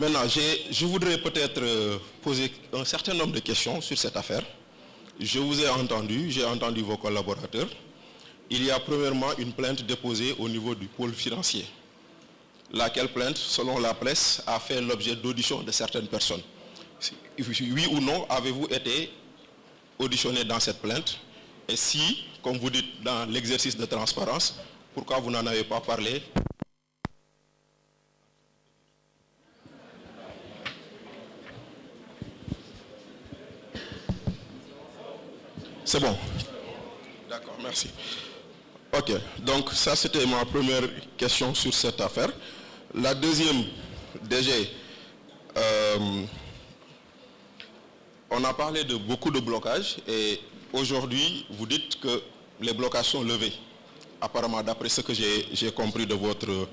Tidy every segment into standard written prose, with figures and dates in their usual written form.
Maintenant, je voudrais peut-être poser un certain nombre de questions sur cette affaire. Je vous ai entendu, j'ai entendu vos collaborateurs. Il y a premièrement une plainte déposée au niveau du pôle financier. Laquelle plainte, selon la presse, a fait l'objet d'audition de certaines personnes. Oui ou non, avez-vous été auditionné dans cette plainte? Et si, comme vous dites, dans l'exercice de transparence, pourquoi vous n'en avez pas parlé? C'est bon. D'accord, merci. Ok, donc ça c'était ma première question sur cette affaire. La deuxième, DG, on a parlé de beaucoup de blocages et aujourd'hui vous dites que les blocages sont levés. Apparemment, d'après ce que j'ai compris de votre...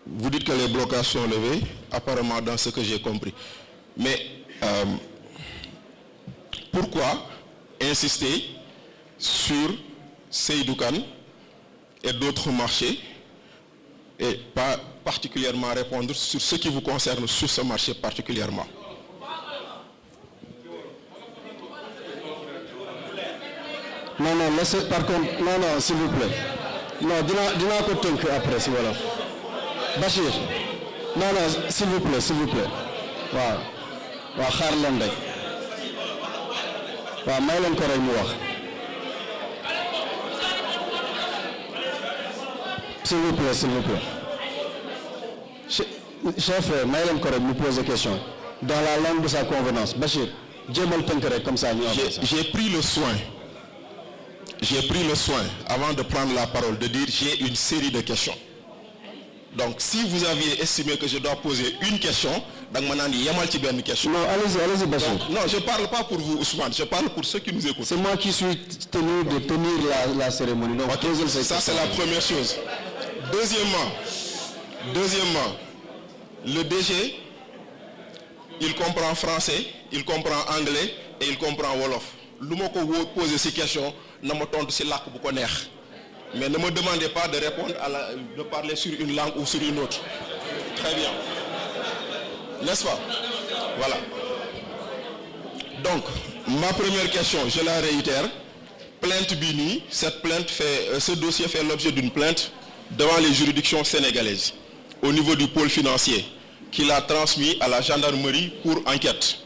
Vous dites que les blocages sont levés, apparemment dans ce que j'ai compris. Mais pourquoi insister sur Seydou Kane et d'autres marchés et pas particulièrement répondre sur ce qui vous concerne sur ce marché particulièrement? Non, non, laissez, par contre, non, non, s'il vous plaît. Non, dis-moi que tu après, si voilà. Bachir, non, non, s'il vous plaît, s'il vous plaît. Waaw, waaw, xaar leen rek. Waaw, may leen ko rek mu wax. S'il vous plaît, s'il vous plaît. Chef, may leen ko rek mu pose question. Dans la langue de sa convenance. Bachir, jéemal tënk rek comme ça ñu avance. J'ai pris le soin. J'ai pris le soin, avant de prendre la parole, de dire j'ai une série de questions. Donc, si vous aviez estimé que je dois poser une question, donc maintenant, il y a une question. Non, allez-y, Bachir. Non, je ne parle pas pour vous, Ousmane, je parle pour ceux qui nous écoutent. C'est moi qui suis tenu de tenir la cérémonie. Donc, ça, c'est la première chose. Deuxièmement, le DG, il comprend français, il comprend anglais et il comprend wolof. Lumoko pose ces questions, ne me tente si lac bu ko neex. Mais ne me demandez pas de répondre de parler sur une langue ou sur une autre. Très bien. N'est-ce pas? Voilà. Donc, ma première question, je la réitère. Plainte Bini, ce dossier fait l'objet d'une plainte devant les juridictions sénégalaises, au niveau du pôle financier, qu'il a transmis à la gendarmerie pour enquête.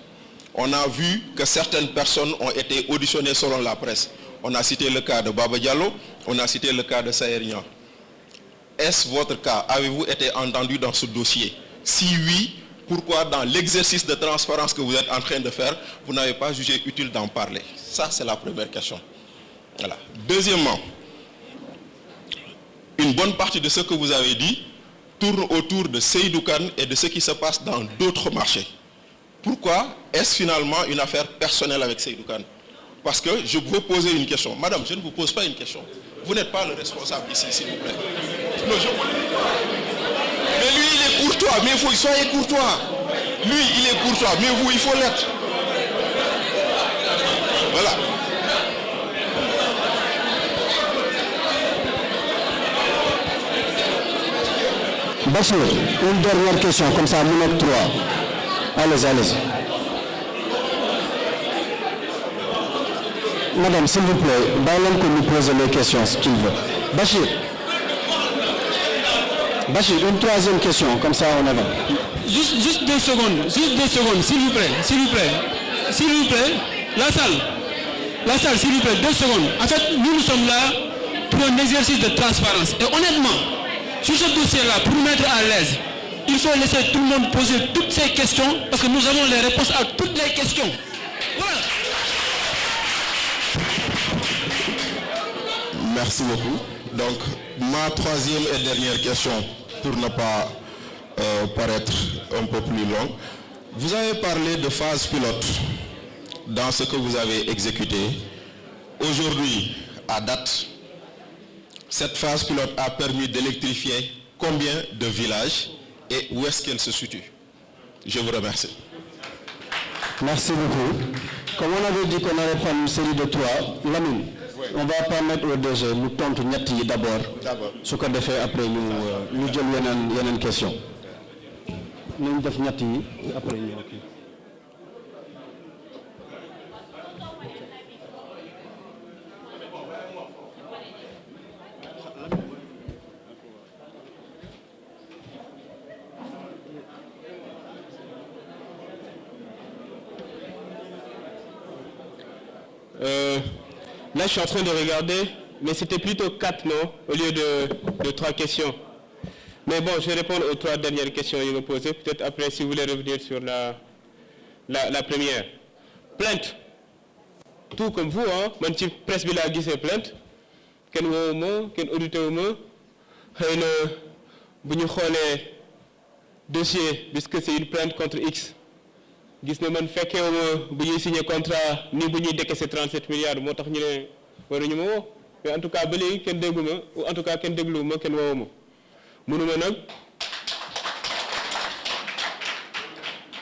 On a vu que certaines personnes ont été auditionnées selon la presse. On a cité le cas de Baba Diallo, on a cité le cas de Saher Niang. Est-ce votre cas? Avez-vous été entendu dans ce dossier? Si oui, pourquoi dans l'exercice de transparence que vous êtes en train de faire, vous n'avez pas jugé utile d'en parler? Ça, c'est la première question. Voilà. Deuxièmement, une bonne partie de ce que vous avez dit tourne autour de Seydou Kane et de ce qui se passe dans d'autres marchés. Pourquoi est-ce finalement une affaire personnelle avec Seydou Kane? Parce que je veux poser une question. Madame, je ne vous pose pas une question. Vous n'êtes pas le responsable ici, s'il vous plaît. Non, mais lui, il est courtois, mais il faut qu'il soit courtois. Lui, il est courtois, mais vous, il faut l'être. Voilà. Bachir, une dernière question, comme ça, minute 3. Allez-y. Madame, s'il vous plaît, Bailen que nous pose les questions, ce qu'il veut. Bachir, une troisième question, comme ça on avance. Juste 2 secondes, s'il vous plaît. La salle, s'il vous plaît, 2 secondes. En fait, nous sommes là pour un exercice de transparence. Et honnêtement, sur ce dossier-là, pour nous mettre à l'aise, il faut laisser tout le monde poser toutes ces questions parce que nous avons les réponses à toutes les questions. Voilà. Merci beaucoup. Donc, ma troisième et dernière question, pour ne pas paraître un peu plus longue. Vous avez parlé de phase pilote dans ce que vous avez exécuté. Aujourd'hui, à date, cette phase pilote a permis d'électrifier combien de villages et où est-ce qu'elle se situe? Je vous remercie. Merci beaucoup. Comme on avait dit qu'on allait prendre une série de 3, Lamine, on va permettre au DG nous tenter d'abord. Ce qu'on a fait après nous jël une question. nañ def ñett yi après ñu ok. Là, je suis en train de regarder, mais c'était plutôt 4, non? Au lieu de 3 questions. Mais bon, je vais répondre aux 3 dernières questions que vous posées. Peut-être après, si vous voulez revenir sur la première. Plainte. Tout comme vous, hein? Man ci presse bi laa gisee plainte. Kenn woowu ma, kenn audité wu ma. Xëy na bu ñu xoolee dossier, puisque c'est une plainte contre X. Gis ne man fekkeewuma bu ñuy signé contrat ni bu ñuy décaisser 37 milliards moo tax ñu ne waruñu ma woo mais en tout cas ba léegi kenn déggu ma ou en tout cas kenn déglu ma kenn woowu ma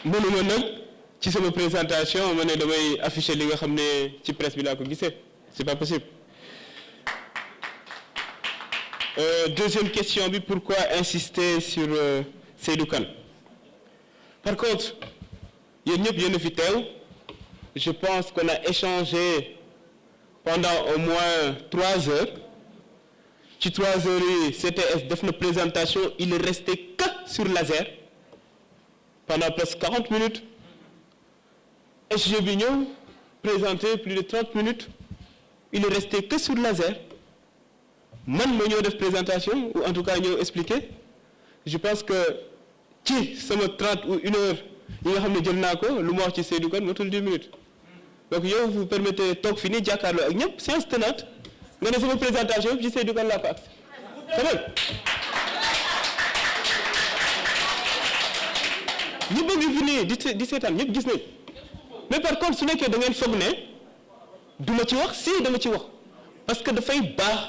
mënuma nag ci sama présentation ma ne damay afficher li nga xam ne ci presse bi laa ko gisee c'est pas possible. Deuxième question bi, pourquoi insister sur Seydou Kane? Par contre yéen ñëpp yéen a fi teew, je pense qu'on a échangé pendant au moins 3 heures. Ci 3 heures yi CTS def na présentation, il est resté que sur laser pendant presque 40 minutes. SG bi ñëw présenté plus de 30 minutes, il est resté que sur laser. Man ma ñëw def présentation ou en tout cas ñëw expliquer. Je pense que ci sama 30 ou 1 heure yi nga xam ne jël naa ko lu ma wax ci Seydou Kane matul 10 minutes. Donc yow vous permettez toog fi nii jàkkaarloo ak ñëpp séance tenante nga ne sama présentation ci Seydou Kane laa ko agsi quand même. ñi bëgg fi nii di seetaan ñëpp gis nañ mais par contre su nekkee da ngeen foog ne du ma ci wax si dama ci wax parce que dafay baax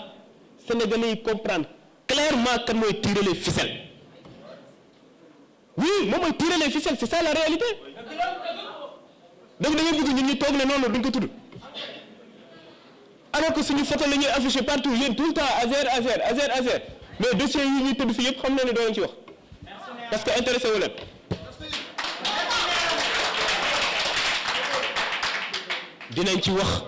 Sénégalais yi comprendre clairement kan mooy tirer les ficelles. Oui moom mooy tirer les ficelles, c'est ça la réalité. Donc da ngeen bëgg ñun ñu toog ne noonu duñ ko tudd alors que suñu photo la ñuy afficher partout yéen tout le temps Azer mais dossiers yi ñuy tudd fi yëpp xam na ne doo leen ci wax parce que intéressé wu leen. Dinañ ci wax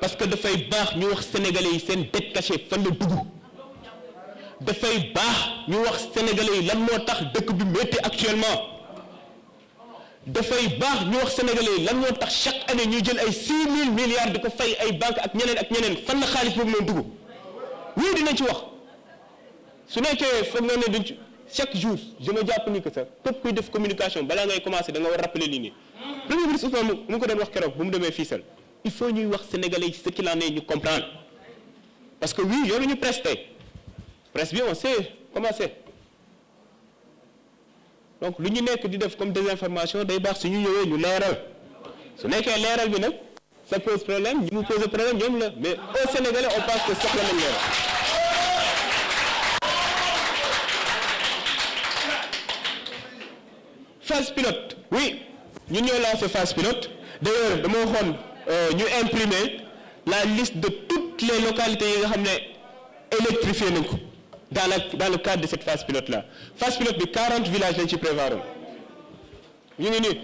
parce que dafay baax ñu wax sénégalais yi seen dette cachée fan la dugg. Dafay baax ñu wax sénégalais yi lan moo tax dëkk bi métti actuellement. Dafay baax ñu wax sénégalais yi lan moo tax chaque année ñuy jël ay 6 000 milliards di ko fay ay banques ak ñeneen fan la xaalis boobu noonu dugg. Oui dinañ ci wax su nekkee foog nga ne duñ ci chaque jour je me jàpp ni que ça képp kuy def communication balaa ngay commencer da nga war rappeler lii nii. Premier ministre Ousmane mu ko doon wax keroog bu mu demee Fissel il faut ñuy wax sénégalais yi ce qu'il en est ñu comprendre parce que oui yoruñu presse tey presse bi on sait comment c'est. Donc lu ñu nekk di def comme désinformation day baax su ñu ñëwee ñu leeral su nekkee leeral bi nag ça pose problème ñu mu pose problème ñoom la mais au Sénégalais on pense que soxla nañ leeral. Phase pilote oui ñun ñoo lancé phase pilote d'ailleurs dama waxoon ñu imprimer la liste de toutes les localités yi nga xam ne électrifié nañ ko. Dans le cadre de cette phase pilote là phase pilote bi 40 villages lañ ci prévoiroon ñu ngi nii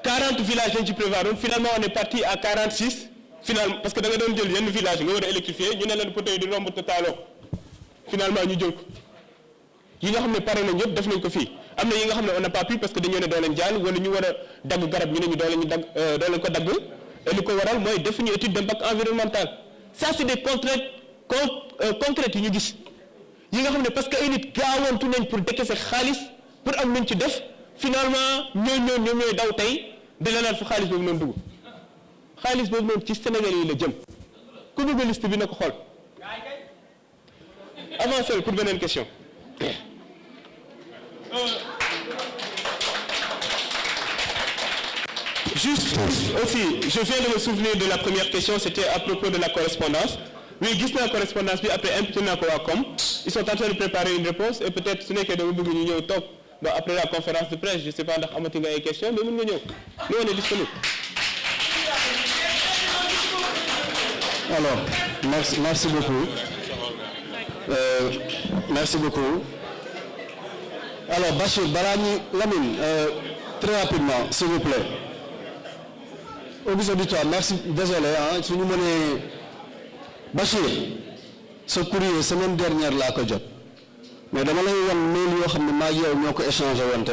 40 villages lañ ci prévoiroon finalement on est parti à 46 finalement parce que da nga doon jël yenn village nga war a électrifier ñu ne leen poteau yi di romb te taaloo finalement ñu jël ko yi nga xam ne pare nañ yëpp def nañ ko fii am na yi nga xam ne on n'a pas pu parce que dañoo ne doo leen jàll wala ñu war a dagg garab ñu ne ñu doo leen ko dagg et li ko waral mooy defuñu étude d'impact environnemental ça c'est des contraintes concrètes yi ñu gis. yi nga xam ne parce que ay nit gaawantu nañ pour décaisser xaalis pour am luñ ci def finalement ñoom ñooy daw tey dina naan fu xaalis boobu noonu dugg xaalis boobu noonu ci Sénégal yi la jëm ku bëgg liste bi na ko xool avancez pour beneen question. Juste aussi je viens de me souvenir de la première question, c'était à propos de la correspondance. Oui gis naa correspondance bi après imputé naa ko waa com ils sont en train de préparer une réponse et peut-être su nekkee dama bëgg ñu ñëw toog bon après la conférence de presse je sais pas ndax amati nga ay questions mais mën nga ñëw nous on est disponible. Alors merci beaucoup merci beaucoup Alors, Bachir, Balani, Lamine, très rapidement, s'il vous plaît. Auguste Auditoire, merci, désolé, si nous menons. Bachir, ce courrier, semaine dernière, là, que mais dama lay wan mail yoo xam ne maa yow ñoo ko échangé wante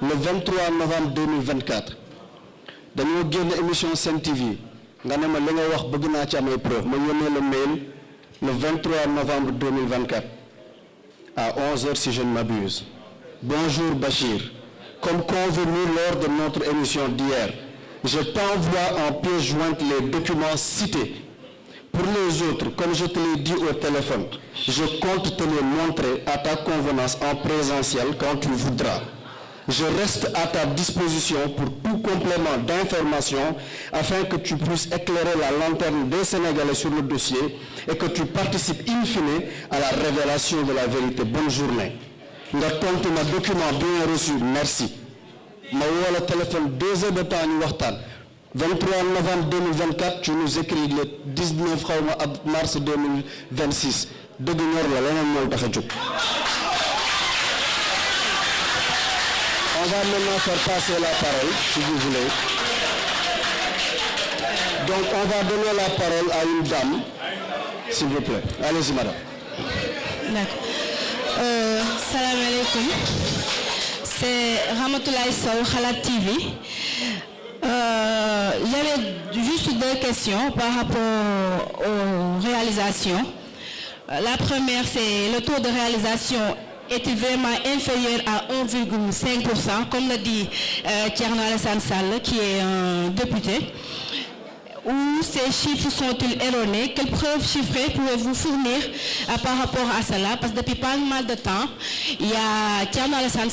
le 23 novembre 2024 dañoo génn émission Sen TV nga ne ma li nga wax bëgg naa ci am ay preuve ma yónnee le mail le 23 novembre 2024 à 11h si je ne m'abuse. Bonjour Bachir, comme convenu lors de notre émission d'hier, je t'envoie en pièce jointe les documents cités. Pour les autres, comme je te l'ai dit au téléphone, je compte te les montrer à ta convenance en présentiel quand tu voudras. Je reste à ta disposition pour tout complément d'information afin que tu puisses éclairer la lanterne des Sénégalais sur le dossier et que tu participes in fine à la révélation de la vérité. Bonne journée. Nga tontu ma document bien reçu, merci. Ma woo la téléphone 2 heures de temps ñu waxtaan. 23 novembre 2024, tu nous écris le 19 mars 2026. Dëgg ñor la leneen moo tax a jóg. On va maintenant faire passer la parole, si vous voulez. Donc, on va donner la parole à une dame, s'il vous plaît. Allez-y, madame. D'accord. Salam alaikum. C'est Ramatoulaye Sow, Khalat TV. J'avais juste 2 questions par rapport aux réalisations. La première, c'est le taux de réalisation est vraiment inférieur à 1,5%, comme l'a dit Thierno Alassane Sall, qui est un député. Où ces chiffres sont-ils erronés? Quelles preuves chiffrées pouvez-vous fournir par rapport à cela? Parce que depuis pas mal de temps, il y a Thierno Alassane